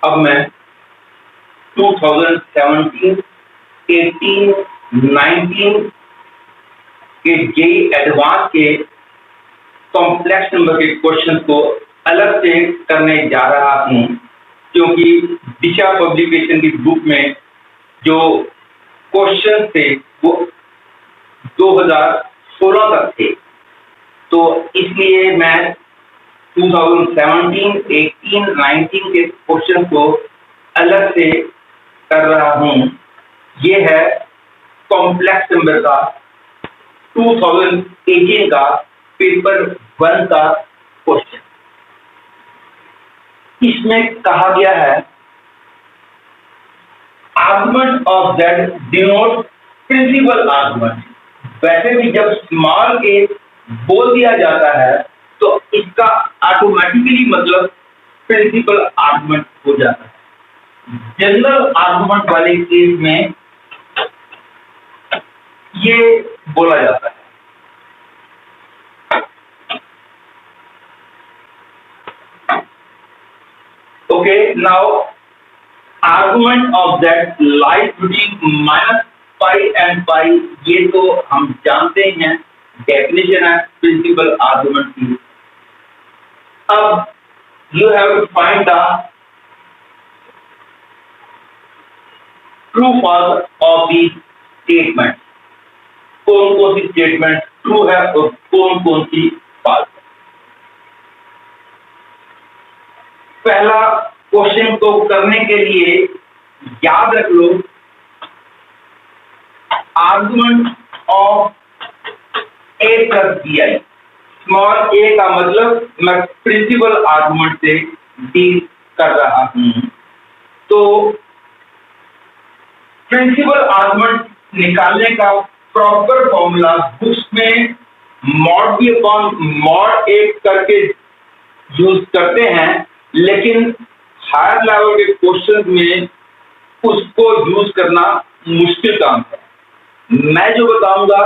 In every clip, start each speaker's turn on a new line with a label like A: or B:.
A: अब मैं 2017, 18, 19 के जेईई एडवांस के कॉम्प्लेक्स नंबर के क्वेश्चन को अलग से करने जा रहा हूं, क्योंकि दिशा पब्लिकेशन की बुक में जो क्वेश्चन थे वो 2016 तक थे, तो इसलिए मैं 2017, 18, 19 के क्वेश्चन को अलग से कर रहा हूं। ये है कॉम्प्लेक्स नंबर का 2018 का पेपर 1 का क्वेश्चन। इसमें कहा गया है argument of z denote principal argument. वैसे भी जब स्मॉल a बोल दिया जाता है तो इसका ऑटोमेटिकली मतलब प्रिंसिपल आर्गुमेंट हो जाता है। जनरल आर्गुमेंट वाले केस में ये बोला जाता है। Okay, now argument of that lies between -pi and pi, ये तो हम जानते हैं, डेफिनेशन है प्रिंसिपल आर्गुमेंट की। अब you have to find the true false of the statement. कौन कौन सी स्टेटमेंट ट्रू है और कौन कौन सी फॉल्स है। पहला क्वेश्चन को करने के लिए याद रख लो, argument of a plus bi। Small a का मतलब मैं प्रिंसिपल आर्गुमेंट से डील कर रहा हूं। तो प्रिंसिपल आर्गुमेंट निकालने का प्रॉपर फॉर्मूला बुक्स में mod b upon mod a करके यूज करते हैं, लेकिन हायर लेवल के क्वेश्चन में उसको यूज करना मुश्किल काम है। मैं जो बताऊंगा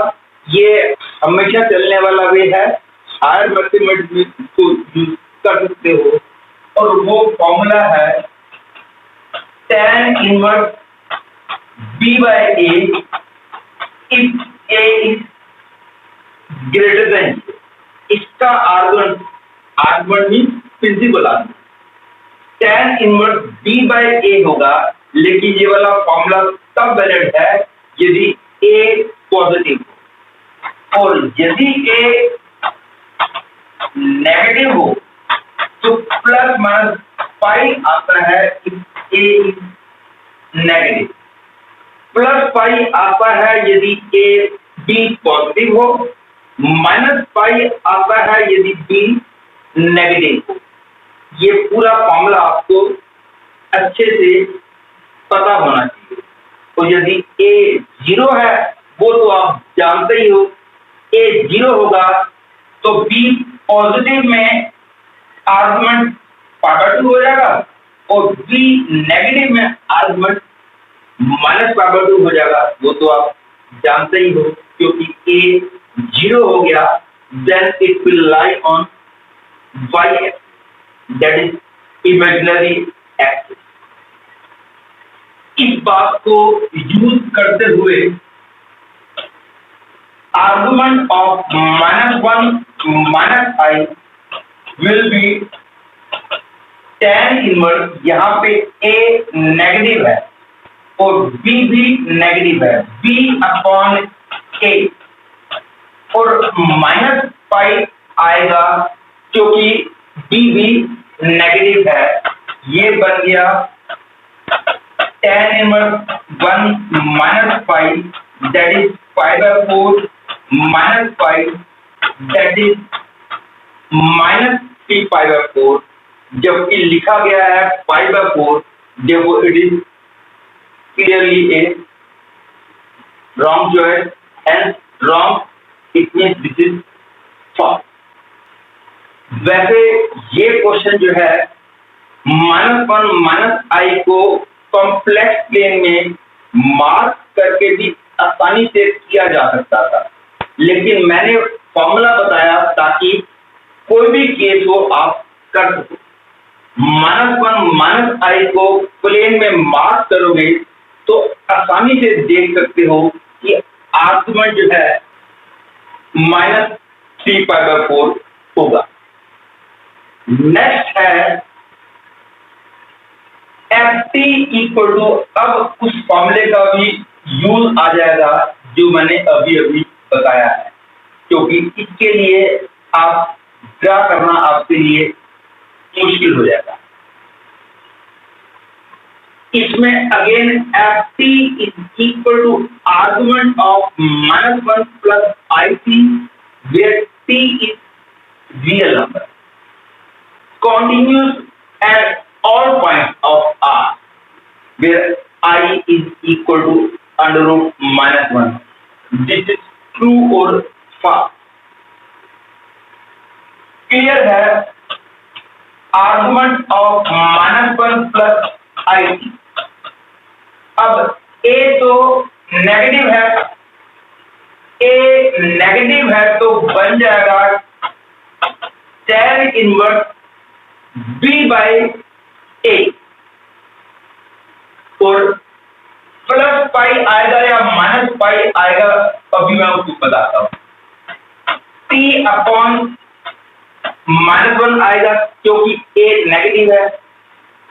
A: ये हमेशा चलने वाला वे है, हायर मैथमेटिक्स में इसको यूज कर सकते हो, और वो फॉर्मूला है tan inverse b by a if a is greater than। इसका argument mean principal argument tan inverse b by a होगा, लेकिन ये वाला फॉर्मूला तब वैलिड है यदि a पॉजिटिव हो, और यदि a नेगेटिव हो तो प्लस माइनस पाई आता है if a is negative. Plus pi आता है यदि a b पॉजिटिव हो, माइनस पाई आता है यदि b नेगेटिव हो। ये पूरा फॉर्मूला आपको अच्छे से पता होना चाहिए। और यदि a 0 है, वो तो आप जानते ही हो, a 0 होगा तो b पॉजिटिव में आर्गुमेंट पावर 2 हो जाएगा, और b नेगेटिव में आर्गुमेंट माइनस पावर 2 हो जाएगा। वो तो आप जानते ही हो, क्योंकि a 0 हो गया, then it will lie on y axis, that is imaginary axis. इस बात को यूज करते हुए argument of -1 -i will be tan inverse, यहाँ पे a नेगेटिव है और b भी नेगेटिव है, b अपॉन a, और माइनस पाई आएगा क्योंकि b भी नेगेटिव है। ये बन गया tan inverse 1 minus pi, that is pi by 4 minus pi, that is minus 3 pi by 4, जबकि लिखा गया है पाई बाय 4, जब it is clearly a wrong choice, and wrong it means this is false. वैसे ये क्वेश्चन जो है -1 -i को कॉम्प्लेक्स प्लेन में मार्क करके भी आसानी से किया जा सकता था, लेकिन मैंने फॉर्मूला बताया ताकि कोई भी केस हो आप कर सको। -1 -i को प्लेन में मार्क करोगे तो आसानी से देख सकते हो कि आर्गुमेंट जो है -3π/4 होगा। नेक्स्ट है ft इक्वल टू, अब उस फॉर्मूले का भी यूज आ जाएगा जो मैंने अभी अभी बताया है, क्योंकि इसके लिए आप ड्रा करना आपके लिए मुश्किल हो जाएगा। इसमें again ft is equal to argument of -1 plus it, where t is real number continuous at all points of R, where I is equal to under root -1. This is true or false? Clear है? Argument of -1 plus IT. अब A तो negative है, A negative है तो बन जाएगा tan inverse B/A, और plus pi आएगा या माइनस पाई आएगा, अभी मैं उसको बताता हूं। T अपॉन -1 आएगा क्योंकि A नेगेटिव है,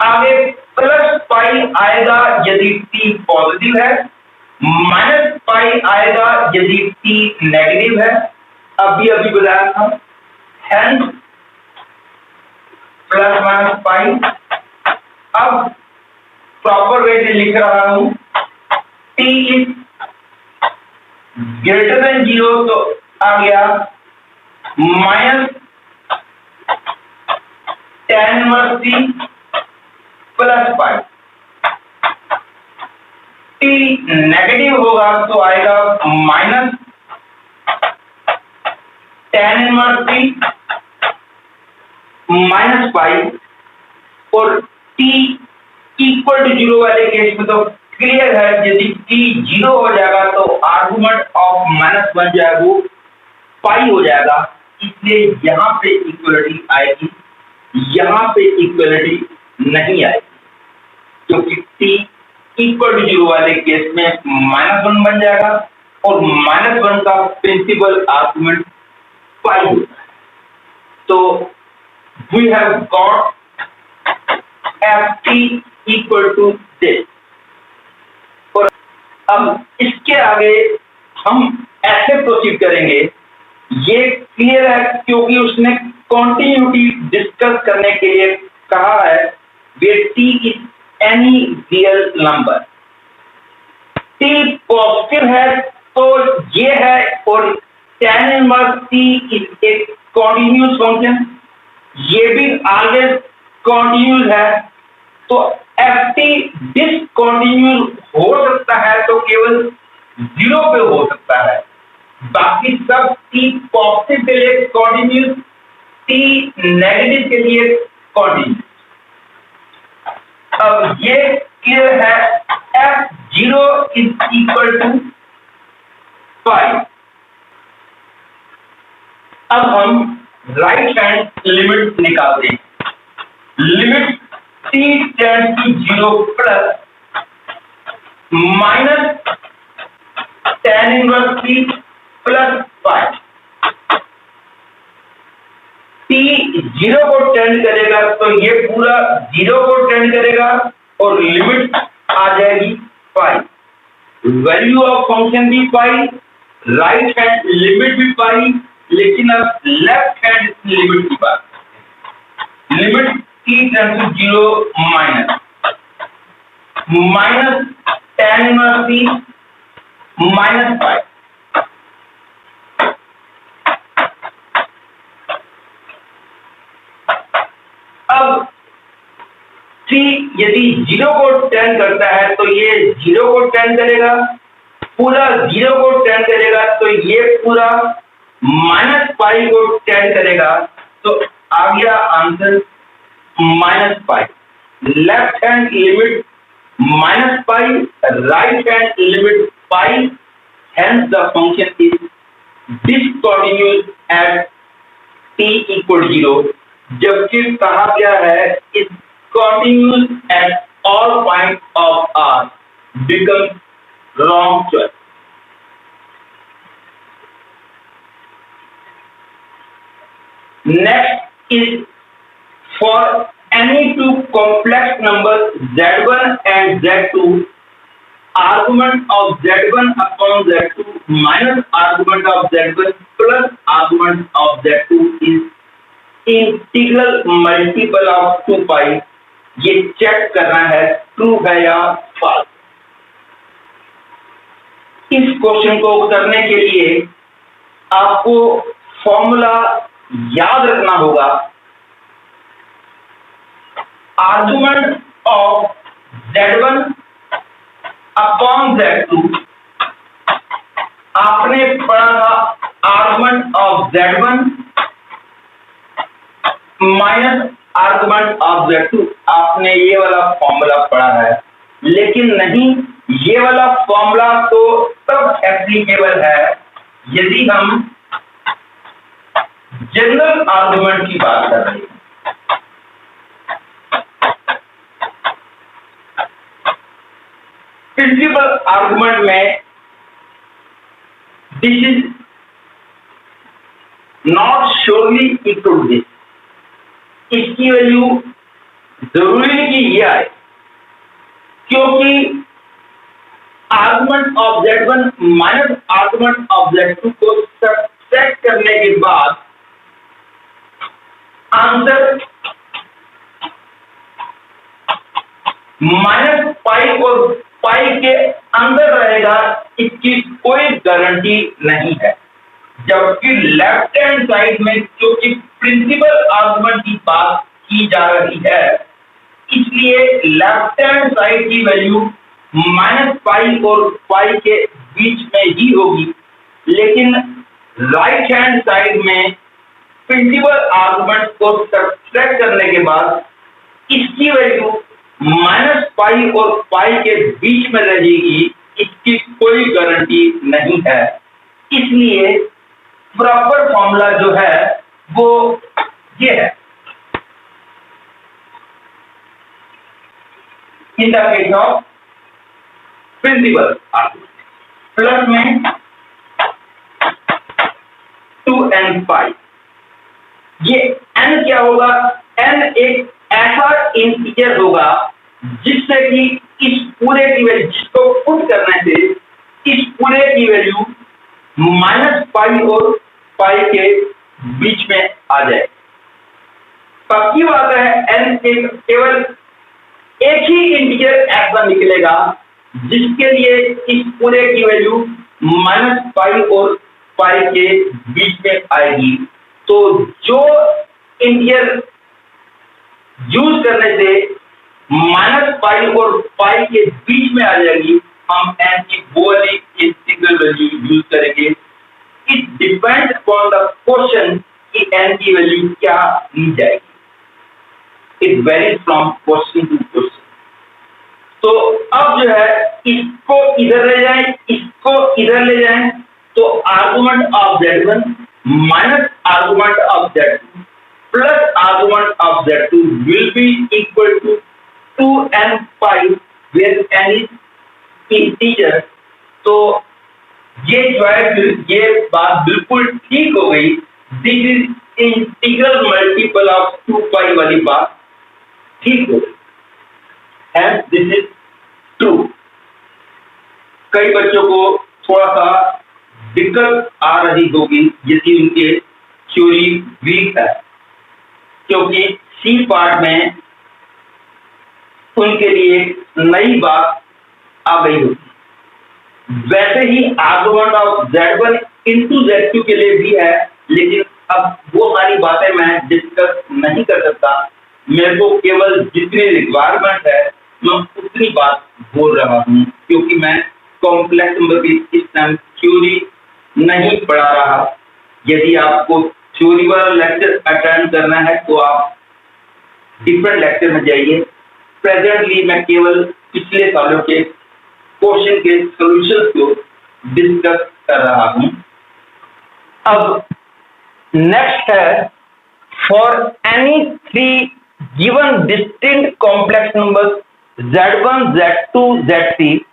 A: आगे प्लस पाई आएगा यदि T पॉजिटिव है, माइनस पाई आएगा यदि T नेगेटिव है, अभी अभी बताया था। Hence plus minus pi. अब प्रॉपर वे से लिख रहा हूं, T इज ग्रेटर देन 0 तो आ गया minus tan inverse T plus pi. T negative होगा तो आएगा minus tan inverse T minus pi, और T इक्वल टू 0 वाले केस में तो क्लियर है, यदि T 0 हो जाएगा तो आर्गुमेंट ऑफ -1 जो है वो पाई हो जाएगा, इसलिए यहां पे इक्वलिटी आएगी, यहां पे इक्वलिटी नहीं आएगी, क्योंकि T इक्वल टू 0 वाले केस में -1 बन जाएगा और -1 का प्रिंसिपल आर्गुमेंट पाई होता है। तो we have got ft equal to this, और अब इसके आगे हम ऐसे प्रोसीड करेंगे। ये क्लियर है क्योंकि उसने कॉन्टिन्यूटी डिस्कस करने के लिए कहा है, where t is any real number। t positive है तो ये है, और tan inverse t is a continuous function, ये भी आगे कॉन्टिन्यूस है, तो ft डिसकॉन्टिन्यूस हो सकता है तो केवल 0 पे हो सकता है, बाकी सब t पॉजिटिव के लिए कॉन्टिन्यूस, t नेगेटिव के लिए कॉन्टिन्यूस। अब ये क्लियर है, f0 इज इक्वल टू 5। अब हम राइट हैंड लिमिट निकालते हैं। Limit t tends to 0 plus minus tan inverse t plus 5। t 0 को टेंड करेगा तो ये पूरा 0 को टेंड करेगा और लिमिट आ जाएगी 5। वैल्यू ऑफ फंक्शन भी 5, राइट हैंड लिमिट भी 5, लेकिन अब लेफ्ट हैंड लिमिट की बात, limit t tends to 0 minus tan inverse t minus 5। अब t यदि 0 को टेंड करता है तो ये 0 को टेंड करेगा, पूरा 0 को टेंड करेगा तो ये पूरा -5 को टेंड करेगा, तो आ गया answer -5। Left hand limit -5, right hand limit 5, hence the function is discontinuous at t equal to 0, जबकि कहा गया है is continuous at all point of are become wrong choice. Next is for any two complex numbers z1 and z2, argument of z1 upon z2 minus argument of z1 plus argument of z2 is integral multiple of 2 pi। ये check करना है true है या false. इस question को करने के लिए आपको फॉर्मूला याद रखना होगा। Argument of z1 upon z2 आपने पढ़ा था argument of z1 minus argument of z2। आपने ये वाला फॉर्मूला पढ़ा है, लेकिन नहीं, ये वाला फॉर्मूला तो तब एप्लीकेबल है यदि हम जनरल आर्गुमेंट की बात कर रहे हैं। प्रिंसिपल आर्गुमेंट में this is not surely equal to this. इसकी वैल्यू जरूरी नहीं कि ये आए, क्योंकि argument of z1 minus argument of z2 को सब्ट्रैक्ट करने के बाद आंसर माइनस पाई और पाई के अंदर रहेगा, इसकी कोई गारंटी नहीं है। जबकि लेफ्ट हैंड साइड में क्योंकि प्रिंसिपल आर्गुमेंट की बात की जा रही है, इसलिए लेफ्ट हैंड साइड की वैल्यू माइनस पाई और पाई के बीच में ही होगी, लेकिन राइट हैंड साइड में प्रिंसिपल आर्गुमेंट को सब्ट्रैक्ट करने के बाद इसकी वैल्यू माइनस पाई और पाई के बीच में रहेगी, इसकी कोई गारंटी नहीं है। इसलिए प्रॉपर फॉर्मूला जो है वो ये है। In the case of principal argument plus में 2n पाई। ये n क्या होगा? n एक ऐसा इंटीजर होगा जिससे कि इस पूरे की वैल्यू, जिसको पुट करने से इस पूरे की वैल्यू माइनस पाई और पाई के बीच में आ जाए। पक्की बात है, n केवल एक ही इंटीजर ऐसा निकलेगा जिसके लिए इस पूरे की वैल्यू माइनस पाई और पाई के बीच में आएगी। तो जो इंटीजर यूज करने से माइनस पाई और पाई के बीच में आ जाएगी, हम n की वो वाली इंटीग्रल वैल्यू यूज करेंगे। It depends upon the question कि n की वैल्यू क्या ली जाएगी। It varies from question to question. तो अब जो है इसको इधर ले जाएं, इसको इधर ले जाएं, तो argument of z1 minus argument of z2 plus argument of z2 will be equal to 2n pi where n is integer। तो ये जो है ये बात बिल्कुल ठीक हो गई। This is integral multiple of 2 पाई वाली बात ठीक हो गई, एंड दिस इज ट्रू। कई बच्चों को थोड़ा सा दिक्कत आ रही होगी यदि उनके थ्योरी वीक है, क्योंकि सी पार्ट में उनके लिए नई बात आ गई होगी। वैसे ही argument of z1 into z2 के लिए भी है, लेकिन अब वो सारी बातें मैं डिस्कस नहीं कर सकता। मेरे को केवल जितनी रिक्वायरमेंट है मैं उतनी बात बोल रहा हूँ, क्योंकि मैं कॉम्प्लेक्स नंबर की इस टाइम थ्योरी नहीं पढ़ा रहा। यदि आपको थ्योरी वाला लेक्चर अटेंड करना है तो आप डिफरेंट लेक्चर में जाइए। प्रेजेंटली मैं केवल पिछले सालों के क्वेश्चन के सॉल्यूशंस को डिस्कस कर रहा हूं। अब नेक्स्ट है for any three given distinct complex numbers z1, z2, z3,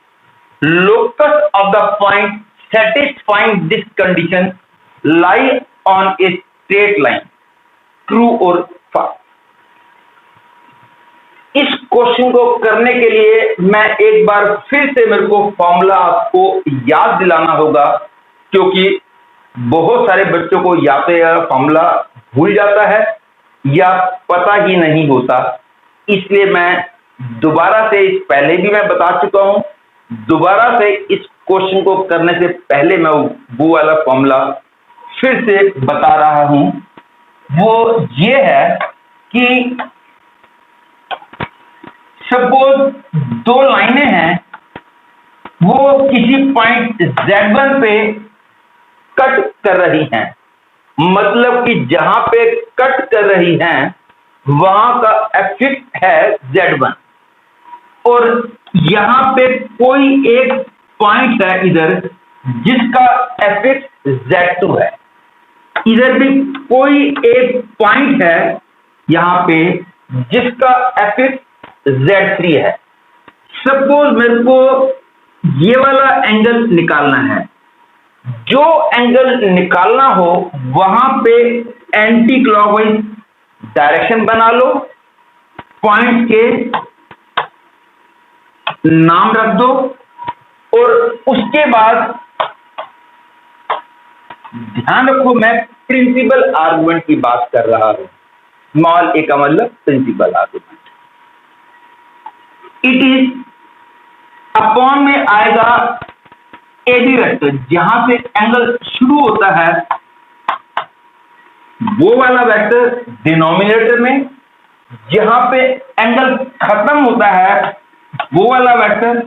A: locus of the point satisfying this condition lie on a straight line. True or false? इस क्वेश्चन को करने के लिए मैं एक बार फिर से मेरे को फॉर्मूला आपको याद दिलाना होगा, क्योंकि बहुत सारे बच्चों को या तो यह फॉर्मूला भूल जाता है या पता ही नहीं होता। इसलिए मैं दोबारा से, पहले भी मैं बता चुका हूं, दोबारा से इस क्वेश्चन को करने से पहले मैं वो वाला फॉर्मूला फिर से बता रहा हूं। वो ये है कि सपोज दो लाइनें हैं, वो किसी पॉइंट Z1 पे कट कर रही हैं, मतलब कि जहां पे कट कर रही हैं वहां का एफिक्स है Z1, और यहां पे कोई एक पॉइंट है इधर जिसका एफिक्स Z2 है, इधर भी कोई एक पॉइंट है यहां पे जिसका एफिक्स Z3 है। सपोज मेरे को ये वाला एंगल निकालना है, जो एंगल निकालना हो वहां पे एंटी क्लॉकवाइज डायरेक्शन बना लो, पॉइंट के नाम रख दो, और उसके बाद ध्यान रखो मैं प्रिंसिपल आर्गुमेंट की बात कर रहा हूं। स्मॉल ए का मतलब principal argument. It is upon में आएगा एबी वेक्टर, जहां से एंगल शुरू होता है वो वाला वेक्टर डिनोमिनेटर में, जहां पे एंगल खत्म होता है वो वाला वेक्टर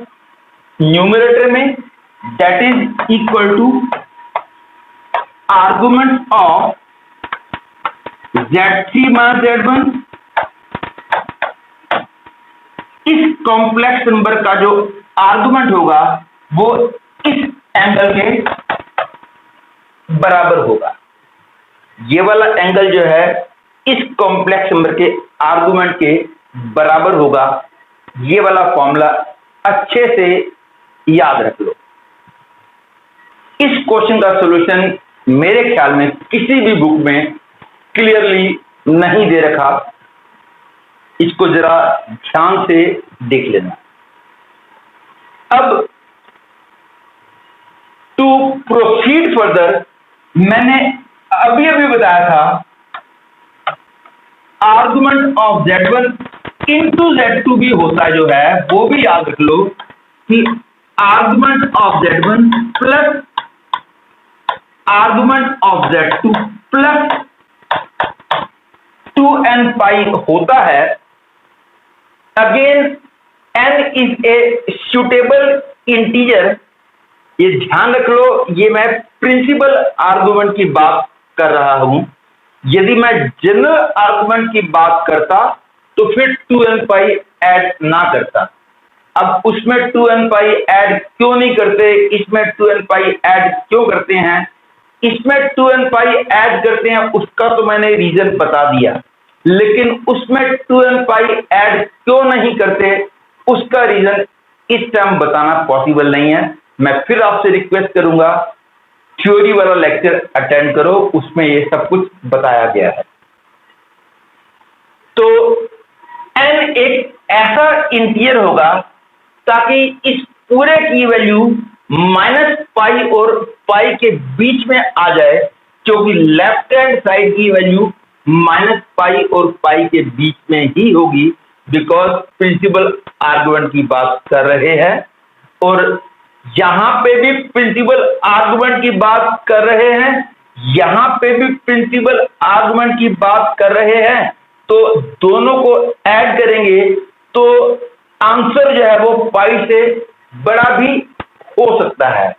A: न्यूमरेटर में, that is equal to argument of Z3 minus Z1। इस कॉम्प्लेक्स नंबर का जो आर्गुमेंट होगा वो इस एंगल के बराबर होगा। ये वाला एंगल जो है इस कॉम्प्लेक्स नंबर के आर्गुमेंट के बराबर होगा। ये वाला फॉर्मूला अच्छे से याद रख लो। इस क्वेश्चन का सॉल्यूशन मेरे ख्याल में किसी भी बुक में क्लियरली नहीं दे रखा, इसको जरा ध्यान से देख लेना। अब टू प्रोसीड फर्दर, मैंने अभी बताया था argument of Z1 into Z2 भी होता जो है, वो भी याद रख लो कि argument of Z1 plus argument of Z2 plus 2n पाई होता है। Again n is a suitable integer, ये ध्यान रख लो, ये मैं प्रिंसिपल आर्गुमेंट की बात कर रहा हूं। यदि मैं जनरल आर्गुमेंट की बात करता तो फिर 2n पाई ऐड ना करता। अब उसमें 2n पाई ऐड क्यों नहीं करते, इसमें 2n पाई ऐड क्यों करते हैं? इसमें 2n पाई ऐड करते हैं उसका तो मैंने रीजन बता दिया, लेकिन उसमें 2n पाई ऐड क्यों नहीं करते उसका रीजन इस टाइम बताना पॉसिबल नहीं है। मैं फिर आपसे रिक्वेस्ट करूंगा थ्योरी वाला लेक्चर अटेंड करो, उसमें ये सब कुछ बताया गया है। तो n एक ऐसा इंटीजर होगा ताकि इस पूरे की वैल्यू माइनस पाई और पाई के बीच में आ जाए, क्योंकि लेफ्ट हैंड साइड की वैल्यू माइनस पाई और पाई के बीच में ही होगी, बिकॉज प्रिंसिपल आर्गुमेंट की बात कर रहे हैं और यहां पे भी प्रिंसिपल आर्गुमेंट की बात कर रहे हैं, यहां पे भी प्रिंसिपल आर्गुमेंट की बात कर रहे हैं। तो दोनों को ऐड करेंगे तो आंसर जो है वो पाई से बड़ा भी हो सकता है।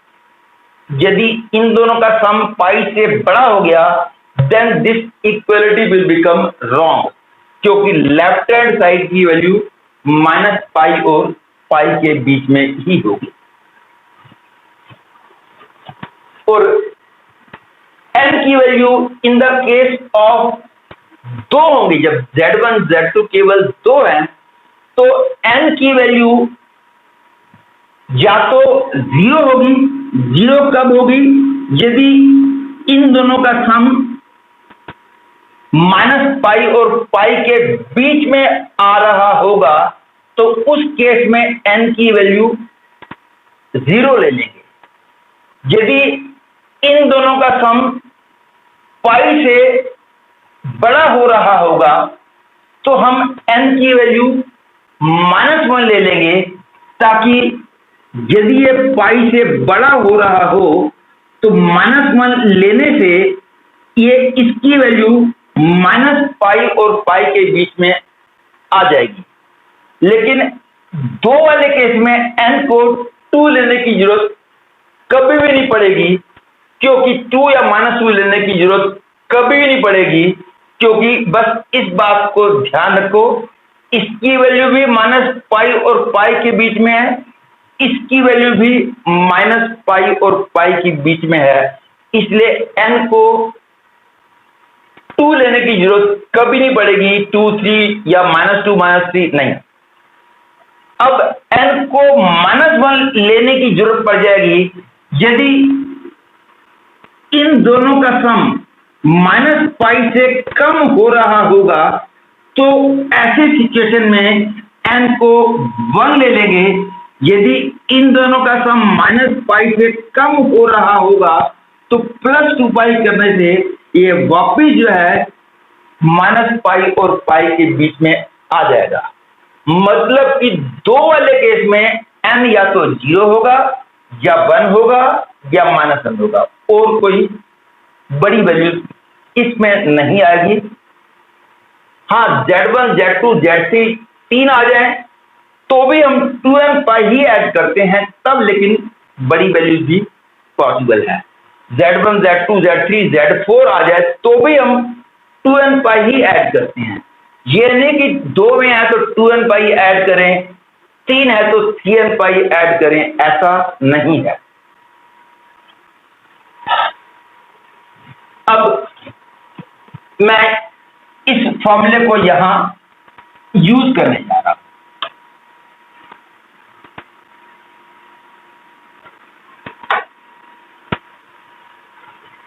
A: यदि इन दोनों का सम पाई से बड़ा हो गया then this equality will become wrong, क्योंकि लेफ्ट हैंड साइड की वैल्यू माइनस पाई और पाई के बीच में ही होगी। और n की value in the case of दो होंगी, जब Z1 Z2 केवल दो हैं तो n की वैल्यू या तो 0 होगी। 0 कब होगी? यदि इन दोनों का सम -पाई और पाई के बीच में आ रहा होगा तो उस केस में n की वैल्यू 0 ले लेंगे। यदि इन दोनों का सम पाई से बड़ा हो रहा होगा तो हम n की वैल्यू -1 ले लेंगे, ताकि यदि ये पाई से बड़ा हो रहा हो तो -1 लेने से ये इसकी वैल्यू -पाई और पाई के बीच में आ जाएगी। लेकिन दो वाले केस में n को 2 लेने की जरूरत कभी भी नहीं पड़ेगी, क्योंकि 2 या -2 लेने की जरूरत कभी भी नहीं पड़ेगी, क्योंकि बस इस बात को ध्यान रखो, इसकी वैल्यू भी -पाई और पाई के बीच में है, इसकी वैल्यू भी -पाई और पाई के बीच में है, इसलिए n को 2 लेने की जरूरत कभी नहीं पड़ेगी। 2 3 या -2 -3 नहीं। अब n को -1 लेने की जरूरत पड़ जाएगी यदि इन दोनों का सम -पाई से कम हो रहा होगा, तो ऐसे सिचुएशन में n को 1 ले लेंगे। यदि इन दोनों का सम -पाई से कम हो रहा होगा तो +2 पाई करने से ये वापिस जो है -पाई और पाई के बीच में आ जाएगा। मतलब कि दो वाले केस में n या तो 0 होगा या 1 होगा या -1 होगा, और कोई बड़ी वैल्यू इसमें नहीं आएगी। हाँ, Z1 Z2 Z3 तीन आ जाए तो भी हम 2n पाई ही ऐड करते हैं तब, लेकिन बड़ी वैल्यू भी पॉसिबल है। Z1 Z2 Z3 Z4 आ जाए तो भी हम 2n पाई ही ऐड करते हैं। ये नहीं कि 2 में है तो 2n पाई ऐड करें, 3 है तो 3n पाई ऐड करें, ऐसा नहीं है। अब मैं इस फॉर्मूले को यहां यूज करने जा रहा हूं।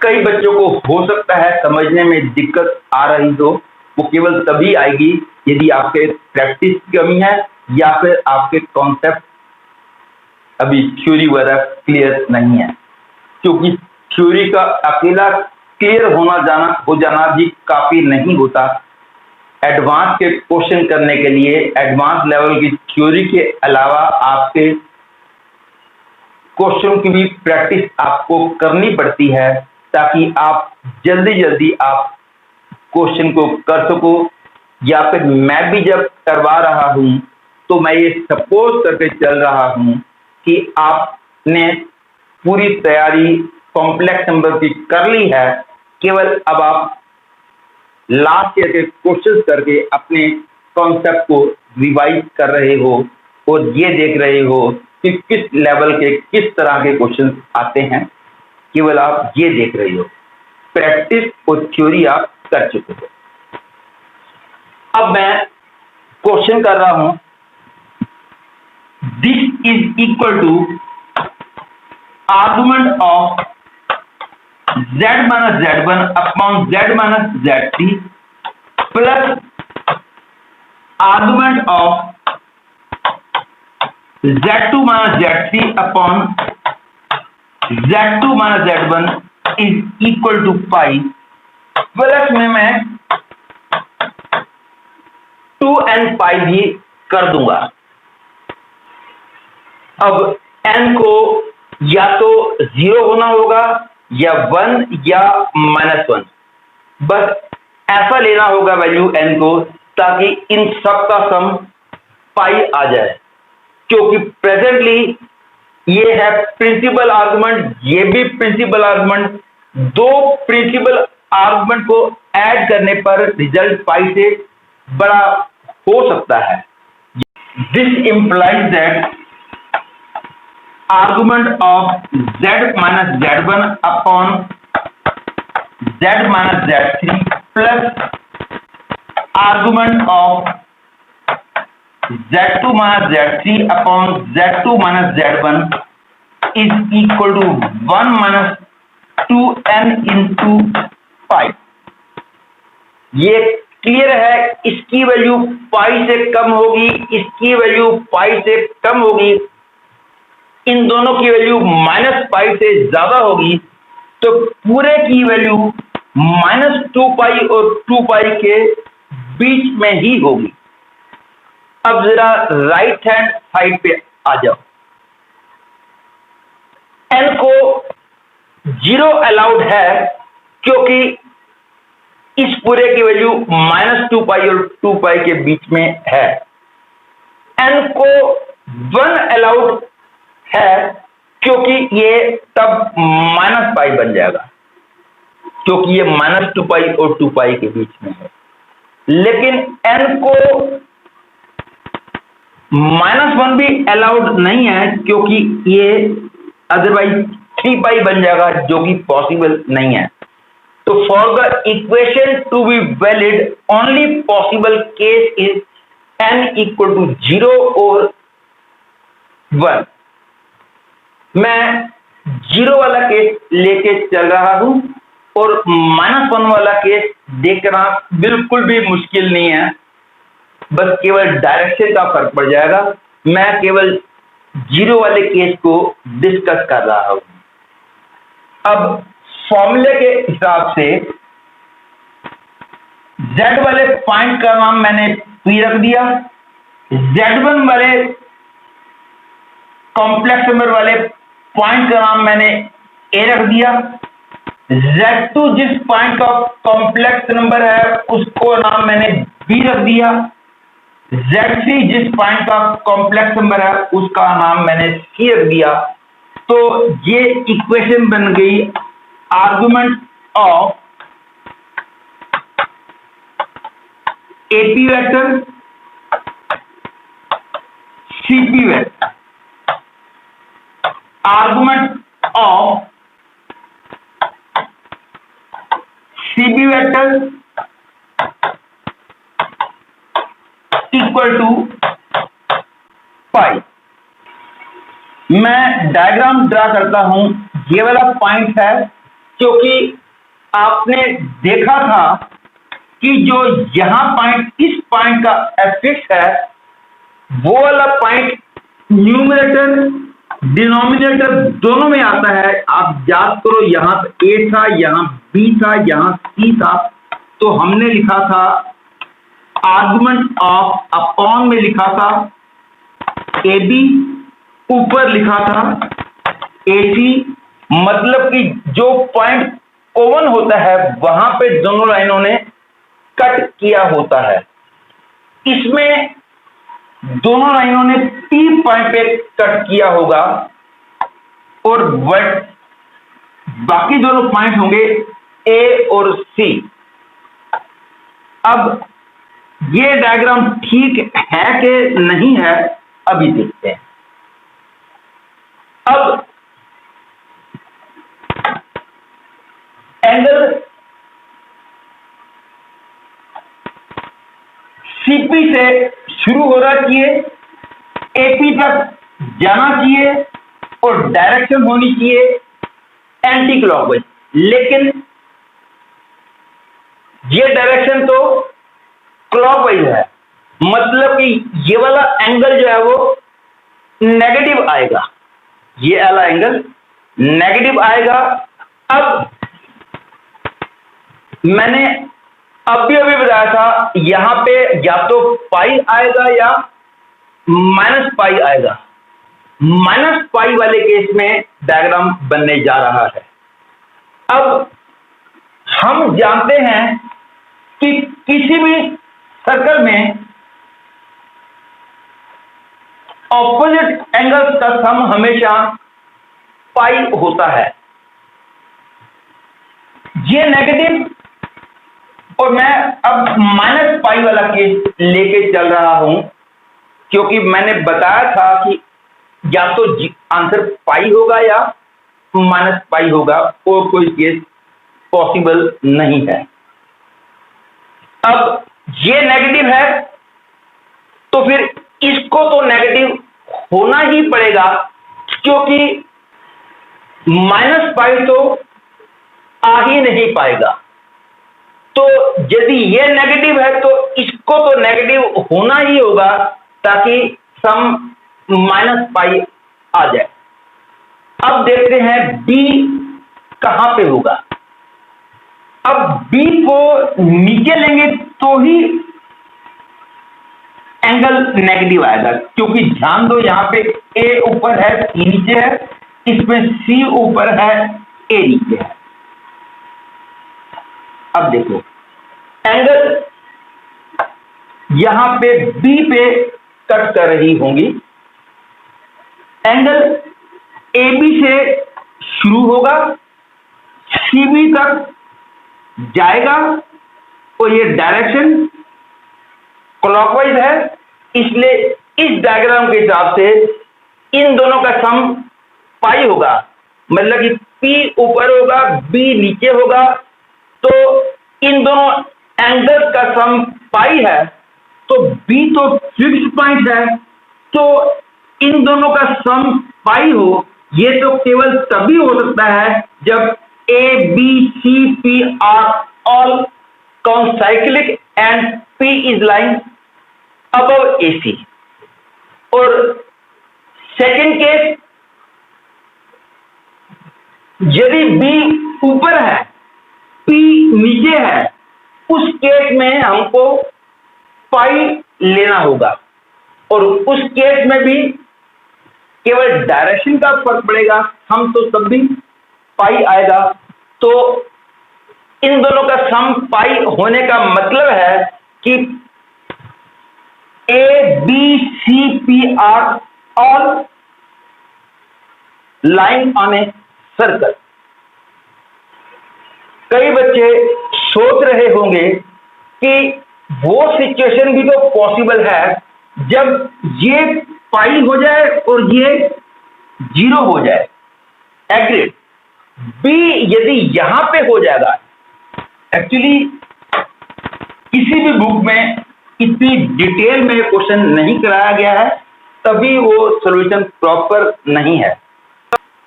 A: कई बच्चों को हो सकता है समझने में दिक्कत आ रही हो, वो केवल तभी आएगी यदि आपके प्रैक्टिस की कमी है या फिर आपके कॉन्सेप्ट अभी थ्योरी वगैरह क्लियर नहीं है, क्योंकि थ्योरी का अकेला क्लियर हो जाना भी काफी नहीं होता। एडवांस के क्वेश्चन करने के लिए एडवांस लेवल की थ्योरी के अलावा आपके क्वेश्चन की भी प्रैक्टिस आपको करनी पड़ती है, ताकि आप जल्दी आप क्वेश्चन को कर सको। या फिर मैं भी जब करवा रहा हूं तो मैं ये सपोज करके चल रहा हूं कि आपने पूरी तैयारी कॉम्प्लेक्स नंबर की कर ली है, केवल अब आप लास्ट ईयर के क्वेश्चन करके अपने कॉन्सेप्ट को रिवाइज कर रहे हो और ये देख रहे हो कि किस लेवल के किस तरह के क्वेश्चन आते हैं, केवल आप ये देख रहे हो। प्रैक्टिस और थ्योरी आप कर चुके हो। अब मैं क्वेश्चन कर रहा हूं, this is equal to argument of z minus z1 upon z minus z3 plus argument of z2 minus z3 upon z2 minus z1 is equal to pi, plus में मैं 2n पाई भी कर दूंगा। अब n को या तो 0 होना होगा या 1 या -1, बस ऐसा लेना होगा वैल्यू n को, ताकि इन सब का सम पाई आ जाए। क्योंकि प्रेजेंटली ये है प्रिंसिपल आर्गुमेंट, ये भी प्रिंसिपल आर्गुमेंट, दो प्रिंसिपल आर्गुमेंट को ऐड करने पर रिजल्ट पाई से बड़ा हो सकता है। This implies that argument of z minus z1 upon z minus z3 plus argument of Z2 minus Z3 upon Z2 minus Z1 is equal to 1 minus 2n into पाई। ये clear है, इसकी वैल्यू पाई से कम होगी, इसकी value pi से कम होगी, इन दोनों की वैल्यू माइनस पाई से ज्यादा होगी, तो पूरे की वैल्यू माइनस 2 पाई और 2 पाई के बीच में ही होगी। अब जरा राइट हैंड साइड पे आ जाओ। n को 0 अलाउड है क्योंकि इस पूरे की वैल्यू माइनस 2 पाई और 2 पाई के बीच में है। n को 1 अलाउड है क्योंकि ये तब माइनस पाई बन जाएगा, क्योंकि ये माइनस 2 पाई और 2 पाई के बीच में है। लेकिन n को -1 भी अलाउड नहीं है क्योंकि ये अदरवाइज 3 पाई बन जाएगा, जो कि पॉसिबल नहीं है। तो for the equation to be valid only possible case is n equal to 0 और 1। मैं 0 वाला केस लेके चल रहा हूं और -1 वाला केस देखना बिल्कुल भी मुश्किल नहीं है, बस केवल डायरेक्शन का फर्क पड़ जाएगा। मैं केवल 0 वाले केस को डिस्कस कर रहा हूं। अब फॉर्मूले के हिसाब से Z वाले पॉइंट का नाम मैंने P रख दिया, Z1 वाले कॉम्प्लेक्स नंबर वाले पॉइंट का नाम मैंने A रख दिया, Z2 जिस पॉइंट का कॉम्प्लेक्स नंबर है उसको नाम मैंने B रख दिया, Z3 जिस पॉइंट का कॉम्प्लेक्स नंबर है उसका नाम मैंने C रख दिया। तो ये इक्वेशन बन गई argument of AP vector, CP vector, argument of CP vector equal to pi. मैं डायग्राम ड्रा करता हूं। ये वाला पॉइंट है क्योंकि आपने देखा था कि जो यहां पॉइंट, इस पॉइंट का एफिक्स है, वो वाला पॉइंट न्यूमरेटर डिनोमिनेटर दोनों में आता है। आप याद करो, यहां A था, यहां B था, यहां C था, तो हमने लिखा था आर्गुमेंट ऑफ, अपॉन में लिखा था AB, ऊपर लिखा था AC। मतलब कि जो पॉइंट कॉमन होता है वहां पे दोनों लाइनों ने कट किया होता है। इसमें दोनों लाइनों ने P पॉइंट पे कट किया होगा और बाकी दोनों पॉइंट होंगे A और C। अब ये डायग्राम ठीक है कि नहीं है, अभी देखते हैं। अब एंगल CP से शुरू होना चाहिए, AP तक जाना चाहिए और डायरेक्शन होनी चाहिए एंटी क्लॉकवाइज। लेकिन ये डायरेक्शन तो क्लॉकवाइज है, मतलब कि ये वाला एंगल जो है वो नेगेटिव आएगा, ये वाला एंगल नेगेटिव आएगा। अब मैंने अभी बताया था, यहां पे या तो पाई आएगा या माइनस पाई आएगा। माइनस पाई वाले केस में डायग्राम बनने जा रहा है। अब हम जानते हैं कि किसी भी सर्कल में ऑपोजिट एंगल्स का सम हमेशा पाई होता है। ये नेगेटिव, और मैं अब माइनस पाई वाला केस लेके चल रहा हूं क्योंकि मैंने बताया था कि या तो आंसर पाई होगा या माइनस पाई होगा, और कोई केस पॉसिबल नहीं है। अब ये नेगेटिव है तो फिर इसको तो नेगेटिव होना ही पड़ेगा, क्योंकि -π तो आ ही नहीं पाएगा। तो यदि ये नेगेटिव है तो इसको तो नेगेटिव होना ही होगा ताकि सम -π आ जाए। अब देखते हैं b कहां पे होगा। अब b को नीचे लेंगे तो ही एंगल नेगेटिव आएगा, क्योंकि ध्यान दो यहां पे a ऊपर है c नीचे है, इसमें c ऊपर है a नीचे है। अब देखो एंगल यहां पे b पे कट कर रही होंगी, एंगल AB से शुरू होगा, CB तक जाएगा और ये डायरेक्शन क्लॉकवाइज है, इसलिए इस डायग्राम के हिसाब से इन दोनों का सम पाई होगा, मतलब कि P ऊपर होगा B नीचे होगा, तो इन दोनों एंगल्स का सम पाई है, तो B तो फिक्स्ड पॉइंट है, तो इन दोनों का सम पाई हो, ये तो केवल तभी हो सकता है जब A, B, C, P are all concyclic and P is lying above AC। और सेकंड केस, यदि B ऊपर है P नीचे है, उस केस में हमको पाई लेना होगा, और उस केस में भी केवल डायरेक्शन का फर्क पड़ेगा, हम तो तब भी पाई आएगा। तो इन दोनों का सम पाई होने का मतलब है कि A, B, C, P are all lying on a circle। कई बच्चे सोच रहे होंगे कि वो सिचुएशन भी तो पॉसिबल है जब ये पाई हो जाए और ये 0 हो जाए। एग्रीड। B यदि यहां पे हो जाएगा, एक्चुअली किसी भी बुक में इतनी डिटेल में क्वेश्चन नहीं कराया गया है, तभी वो सॉल्यूशन प्रॉपर नहीं है।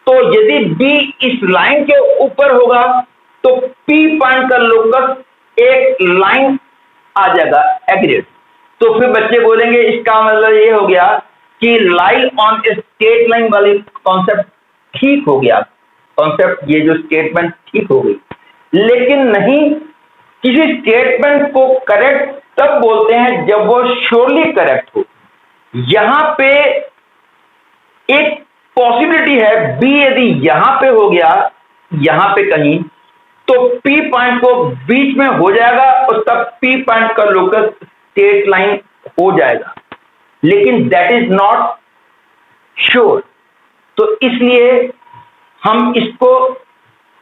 A: तो यदि B इस लाइन के ऊपर होगा तो P पॉइंट का लोकस एक लाइन आ जाएगा। एग्रीड। तो फिर बच्चे बोलेंगे इसका मतलब ये हो गया कि lie on a straight line वाली कॉन्सेप्ट ठीक हो गया, कॉन्सेप्ट ये जो स्टेटमेंट ठीक हो गई। लेकिन नहीं, किसी स्टेटमेंट को करेक्ट तब बोलते हैं जब वो श्योरली करेक्ट हो। यहां पे एक पॉसिबिलिटी है, B यदि यहां पे हो गया, यहां पे कहीं, तो P पॉइंट को बीच में हो जाएगा और तब P पॉइंट का लोकस स्ट्रेट लाइन हो जाएगा, लेकिन दैट इज नॉट श्योर। तो इसलिए हम इसको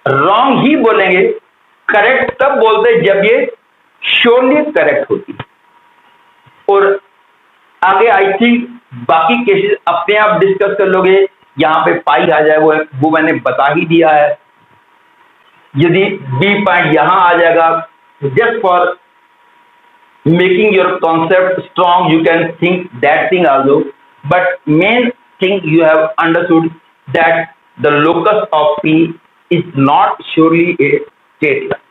A: रॉन्ग ही बोलेंगे, करेक्ट तब बोलते जब ये श्योरली करेक्ट होती। और आगे आई थिंक बाकी केसेस अपने आप डिस्कस कर लोगे, यहां पे पाई आ जाए वो मैंने बता ही दिया है। यदि B पॉइंट यहां आ जाएगा, just for making your concept strong you can think that thing also, but main thing you have understood that the locus of P is not surely a straight line।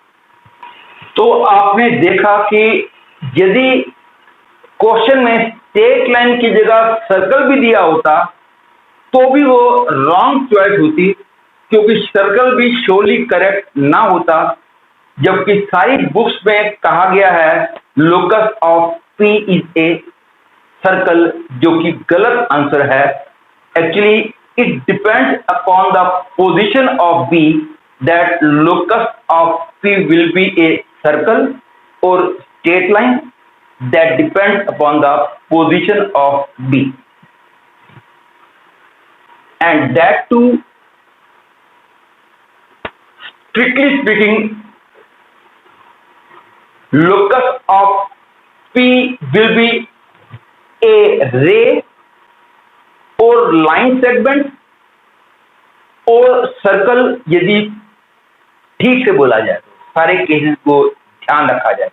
A: तो आपने देखा कि यदि question में straight line की जगह circle भी दिया होता तो भी वो रॉन्ग चॉइस होती, क्योंकि सर्कल भी श्योरली करेक्ट ना होता, जबकि सारी बुक्स में कहा गया है locus of P is a circle, जो कि गलत आंसर है। Actually it depends upon the position of B that locus of P will be a circle, और straight line that depends upon the position of B, and that too strictly speaking locus of P will be a ray or line segment और circle, यदि ठीक से बोला जाए तो सारे cases को ध्यान रखा जाए।